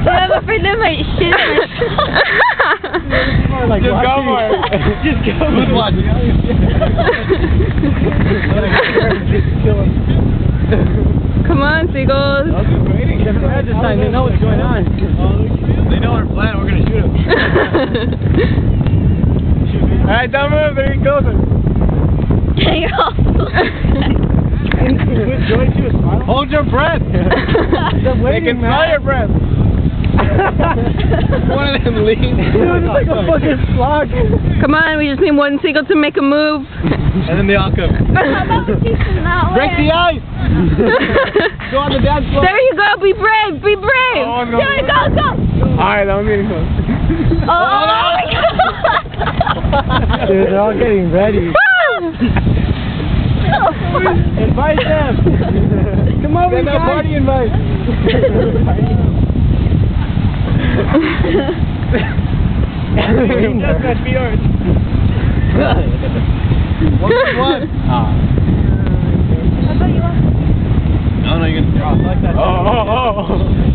I'm afraid that might shit. Like just go for it. Just go. Who's watching? Come on, seagulls. I was just waiting. They know what's going on. They know our plan. We're gonna shoot him. Alright, don't move. They're getting closer. Hold your breath. They can smell your breath. One of them leans. Dude, it's like a fucking slug. Come on, we just need one seagull to make a move. And then they all come. How about we keep them that way? Break the ice. Go on the dance floor. There you go. Be brave. Be brave. Oh, no. Here, go, go. Alright, I'm getting close. Oh my God. Dude, they're all getting ready. Invite them. Come over, guys. Party invite. Just must be yours. One. No, you're gonna drop like that. Oh.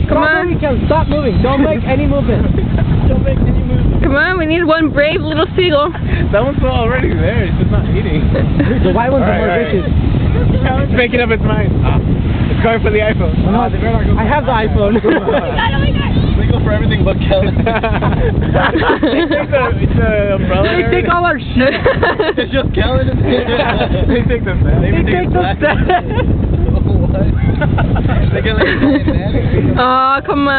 Come on. Stop moving. Don't make any movement. Don't make any movement. Come on, we need one brave little seagull. That one's already there. It's just not eating. The white ones are more vicious. It's making up its mind. It's going for the iPhone. I have the iPhone. Oh my God. They go for everything but Kellen. It's a umbrella. They take all our shit. It's just Kellen. They take the set. They take the set. What? They get like Oh, come on.